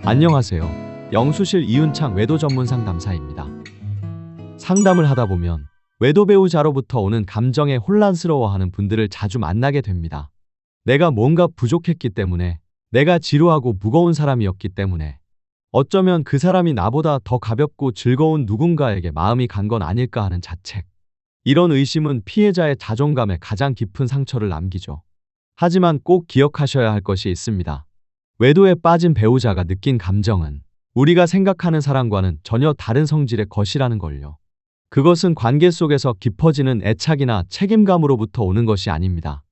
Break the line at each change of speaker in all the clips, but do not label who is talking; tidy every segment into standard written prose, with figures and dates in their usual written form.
안녕하세요. 영수실 이윤창 외도 전문 상담사입니다. 상담을 하다 보면 외도 배우자로부터 오는 감정에 혼란스러워하는 분들을 자주 만나게 됩니다. 내가 뭔가 부족했기 때문에, 내가 지루하고 무거운 사람이었기 때문에, 어쩌면 그 사람이 나보다 더 가볍고 즐거운 누군가에게 마음이 간 건 아닐까 하는 자책. 이런 의심은 피해자의 자존감에 가장 깊은 상처를 남기죠. 하지만 꼭 기억하셔야 할 것이 있습니다. 외도에 빠진 배우자가 느낀 감정은 우리가 생각하는 사랑과는 전혀 다른 성질의 것이라는 걸요. 그것은 관계 속에서 깊어지는 애착이나 책임감으로부터 오는 것이 아닙니다.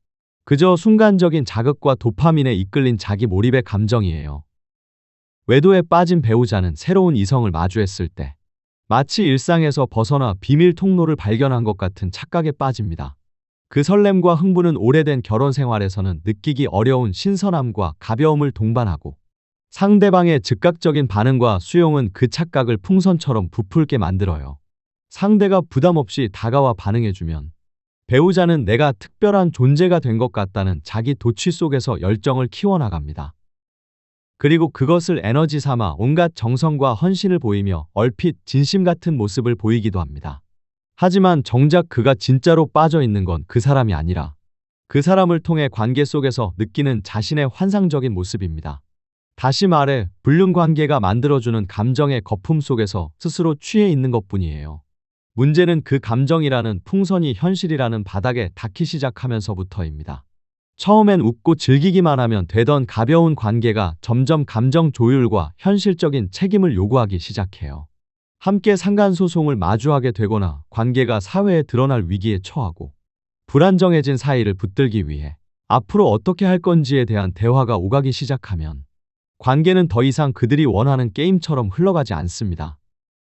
그저 순간적인 자극과 도파민에 이끌린 자기 몰입의 감정이에요. 외도에 빠진 배우자는 새로운 이성을 마주했을 때 마치 일상에서 벗어나 비밀 통로를 발견한 것 같은 착각에 빠집니다. 그 설렘과 흥분은 오래된 결혼 생활에서는 느끼기 어려운 신선함과 가벼움을 동반하고, 상대방의 즉각적인 반응과 수용은 그 착각을 풍선처럼 부풀게 만들어요. 상대가 부담 없이 다가와 반응해주면 배우자는 내가 특별한 존재가 된 것 같다는 자기 도취 속에서 열정을 키워나갑니다. 그리고 그것을 에너지 삼아 온갖 정성과 헌신을 보이며 얼핏 진심 같은 모습을 보이기도 합니다. 하지만 정작 그가 진짜로 빠져 있는 건 그 사람이 아니라 그 사람을 통해 관계 속에서 느끼는 자신의 환상적인 모습입니다. 다시 말해, 불륜 관계가 만들어주는 감정의 거품 속에서 스스로 취해 있는 것뿐이에요. 문제는 그 감정이라는 풍선이 현실이라는 바닥에 닿기 시작하면서부터입니다. 처음엔 웃고 즐기기만 하면 되던 가벼운 관계가 점점 감정 조율과 현실적인 책임을 요구하기 시작해요. 함께 상간소송을 마주하게 되거나 관계가 사회에 드러날 위기에 처하고, 불안정해진 사이를 붙들기 위해 앞으로 어떻게 할 건지에 대한 대화가 오가기 시작하면 관계는 더 이상 그들이 원하는 게임처럼 흘러가지 않습니다.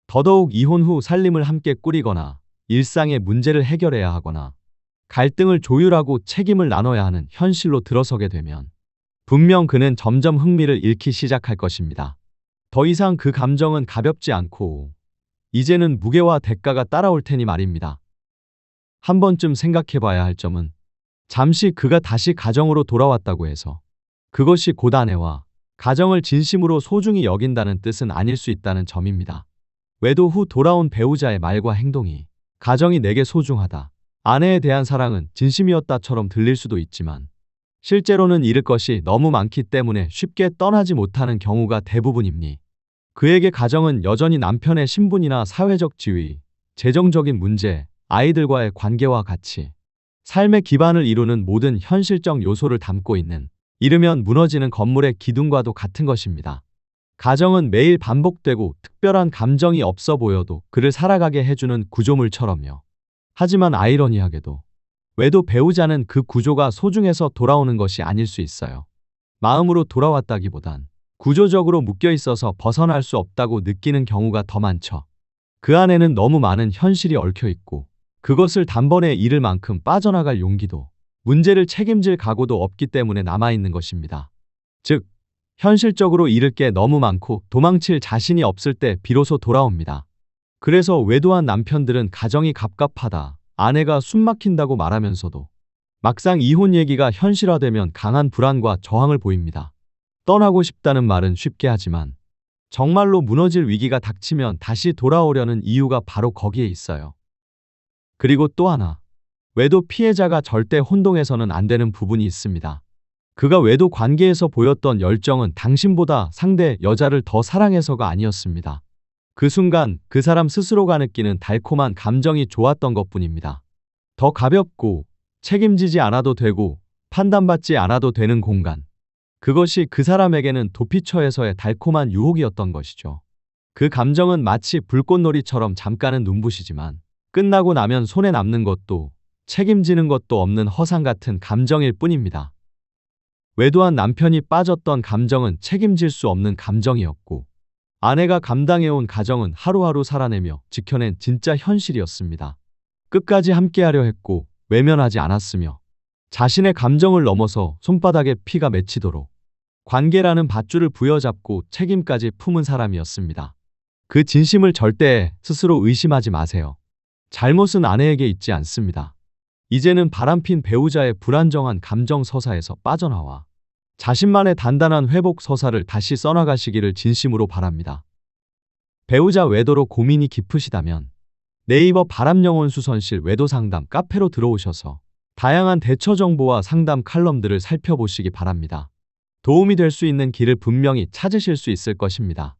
더더욱 이혼 후 살림을 함께 꾸리거나 일상의 문제를 해결해야 하거나 갈등을 조율하고 책임을 나눠야 하는 현실로 들어서게 되면 분명 그는 점점 흥미를 잃기 시작할 것입니다. 더 이상 그 감정은 가볍지 않고 이제는 무게와 대가가 따라올 테니 말입니다. 한 번쯤 생각해 봐야 할 점은, 잠시 그가 다시 가정으로 돌아왔다고 해서 그것이 곧 아내와 가정을 진심으로 소중히 여긴다는 뜻은 아닐 수 있다는 점입니다. 외도 후 돌아온 배우자의 말과 행동이 가정이 내게 소중하다, 아내에 대한 사랑은 진심이었다처럼 들릴 수도 있지만, 실제로는 잃을 것이 너무 많기 때문에 쉽게 떠나지 못하는 경우가 대부분입니다. 그에게 가정은 여전히 남편의 신분이나 사회적 지위, 재정적인 문제, 아이들과의 관계와 같이 삶의 기반을 이루는 모든 현실적 요소를 담고 있는, 이르면 무너지는 건물의 기둥과도 같은 것입니다. 가정은 매일 반복되고 특별한 감정이 없어 보여도 그를 살아가게 해주는 구조물처럼요. 하지만 아이러니하게도 외도 배우자는 그 구조가 소중해서 돌아오는 것이 아닐 수 있어요. 마음으로 돌아왔다기보단 구조적으로 묶여 있어서 벗어날 수 없다고 느끼는 경우가 더 많죠. 그 안에는 너무 많은 현실이 얽혀 있고, 그것을 단번에 잃을 만큼 빠져나갈 용기도, 문제를 책임질 각오도 없기 때문에 남아있는 것입니다. 즉, 현실적으로 잃을 게 너무 많고 도망칠 자신이 없을 때 비로소 돌아옵니다. 그래서 외도한 남편들은 가정이 갑갑하다, 아내가 숨막힌다고 말하면서도 막상 이혼 얘기가 현실화되면 강한 불안과 저항을 보입니다. 떠나고 싶다는 말은 쉽게 하지만 정말로 무너질 위기가 닥치면 다시 돌아오려는 이유가 바로 거기에 있어요. 그리고 또 하나, 외도 피해자가 절대 혼동해서는 안 되는 부분이 있습니다. 그가 외도 관계에서 보였던 열정은 당신보다 상대 여자를 더 사랑해서가 아니었습니다. 그 순간 그 사람 스스로가 느끼는 달콤한 감정이 좋았던 것뿐입니다. 더 가볍고 책임지지 않아도 되고 판단받지 않아도 되는 공간. 그것이 그 사람에게는 도피처에서의 달콤한 유혹이었던 것이죠. 그 감정은 마치 불꽃놀이처럼 잠깐은 눈부시지만 끝나고 나면 손에 남는 것도 책임지는 것도 없는 허상 같은 감정일 뿐입니다. 외도한 남편이 빠졌던 감정은 책임질 수 없는 감정이었고, 아내가 감당해온 가정은 하루하루 살아내며 지켜낸 진짜 현실이었습니다. 끝까지 함께하려 했고 외면하지 않았으며, 자신의 감정을 넘어서 손바닥에 피가 맺히도록 관계라는 밧줄을 부여잡고 책임까지 품은 사람이었습니다. 그 진심을 절대 스스로 의심하지 마세요. 잘못은 아내에게 있지 않습니다. 이제는 바람핀 배우자의 불안정한 감정 서사에서 빠져나와 자신만의 단단한 회복 서사를 다시 써나가시기를 진심으로 바랍니다. 배우자 외도로 고민이 깊으시다면 네이버 바람영혼 수선실 외도 상담 카페로 들어오셔서 다양한 대처 정보와 상담 칼럼들을 살펴보시기 바랍니다. 도움이 될 수 있는 길을 분명히 찾으실 수 있을 것입니다.